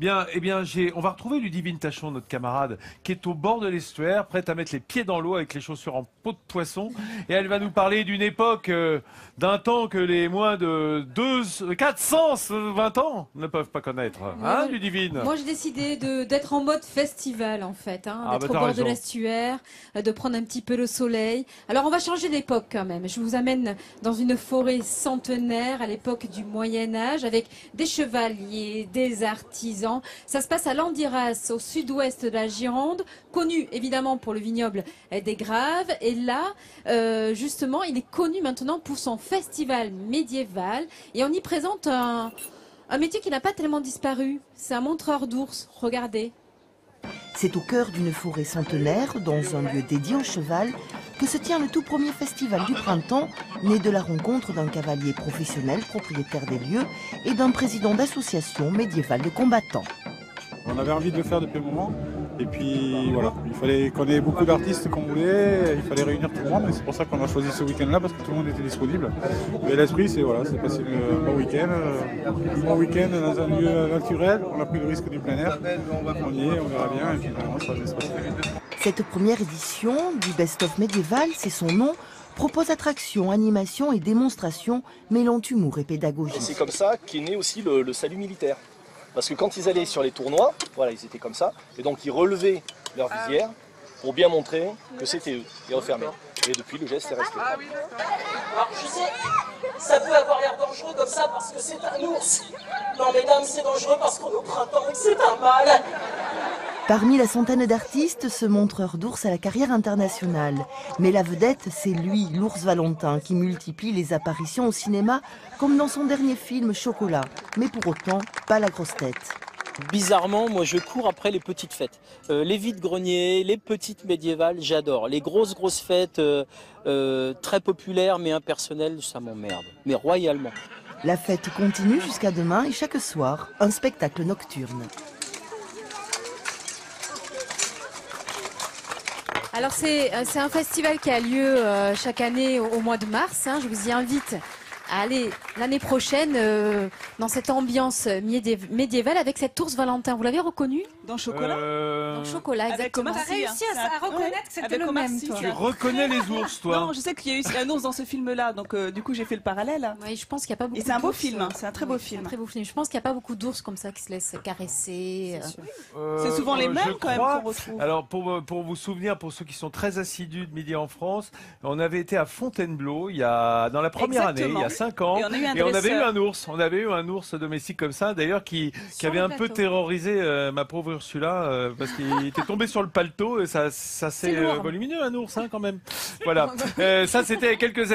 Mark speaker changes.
Speaker 1: Bien, eh bien, on va retrouver Ludivine Tachon, notre camarade, qui est au bord de l'estuaire, prête à mettre les pieds dans l'eau avec les chaussures en peau de poisson. Et elle va nous parler d'une époque, d'un temps que les moins de 420 ans ne peuvent pas connaître. Hein, Ludivine?
Speaker 2: Moi, j'ai décidé d'être en mode festival, en fait. D'être au bord de l'estuaire, de prendre un petit peu le soleil. Alors, on va changer d'époque quand même. Je vous amène dans une forêt centenaire à l'époque du Moyen-Âge avec des chevaliers, des artisans. Ça se passe à Landiras, au sud-ouest de la Gironde, connu évidemment pour le vignoble des Graves. Et là, justement, il est connu maintenant pour son festival médiéval. Et on y présente un métier qui n'a pas tellement disparu. C'est un montreur d'ours. Regardez.
Speaker 3: C'est au cœur d'une forêt centenaire, dans un lieu dédié au cheval, que se tient le tout premier festival du printemps, né de la rencontre d'un cavalier professionnel propriétaire des lieux et d'un président d'association médiévale de combattants.
Speaker 4: On avait envie de le faire depuis un moment, et puis voilà, il fallait qu'on ait beaucoup d'artistes qu'on voulait, il fallait réunir tout le monde, et c'est pour ça qu'on a choisi ce week-end-là, parce que tout le monde était disponible. Mais l'esprit, c'est voilà, c'est passer un bon week-end dans un lieu naturel, on a pris le risque du plein air, on y est, on verra bien, et puis finalement ça va bien se passer.
Speaker 3: Cette première édition du Best of Médiéval, c'est son nom, propose attractions, animations et démonstrations mêlant humour et pédagogie.
Speaker 5: C'est comme ça qu'est né aussi le salut militaire. Parce que quand ils allaient sur les tournois, voilà, ils étaient comme ça, et donc ils relevaient leur visière pour bien montrer que c'était eux, ils refermaient. Et depuis, le geste est resté.
Speaker 6: Alors je sais, ça peut avoir l'air dangereux comme ça parce que c'est un ours. Non mesdames, c'est dangereux parce qu'on est au printemps et que c'est un mâle.
Speaker 3: Parmi la centaine d'artistes, ce montreur d'ours a la carrière internationale. Mais la vedette, c'est lui, l'ours Valentin, qui multiplie les apparitions au cinéma, comme dans son dernier film Chocolat. Mais pour autant, pas la grosse tête.
Speaker 7: Bizarrement, moi je cours après les petites fêtes. Les vides-greniers, les petites médiévales, j'adore. Les grosses fêtes très populaires mais impersonnelles, ça m'emmerde. Mais royalement.
Speaker 3: La fête continue jusqu'à demain et chaque soir, un spectacle nocturne.
Speaker 2: Alors c'est un festival qui a lieu chaque année au mois de mars. Je vous y invite à aller l'année prochaine dans cette ambiance médiévale avec cet ours Valentin. Vous l'avez reconnu?
Speaker 8: Dans Chocolat
Speaker 2: Dans Chocolat, exactement.
Speaker 8: Tu as réussi
Speaker 2: à reconnaître que c'était le même, toi.
Speaker 1: Tu reconnais les ours, toi?
Speaker 8: Non, je sais qu'il y a eu un ours dans ce film-là, donc du coup j'ai fait le parallèle.
Speaker 2: Oui, je pense qu'il n'y a pas beaucoup.
Speaker 8: Et c'est un beau film, c'est un très beau film.
Speaker 2: Un très beau film. Je pense qu'il n'y a pas beaucoup d'ours comme ça qui se laissent caresser.
Speaker 8: C'est souvent les mêmes quand même qu'on retrouve.
Speaker 1: Alors pour vous souvenir, pour ceux qui sont très assidus de Midi en France, on avait été à Fontainebleau dans la première année, il y a 5 ans, et on avait eu un ours. On avait eu un ours domestique comme ça, d'ailleurs, qui avait un peu terrorisé ma pauvre Ursula, parce qu'il était tombé sur le paletot, et ça c'est volumineux un ours quand même. Voilà, ça c'était il y a quelques années.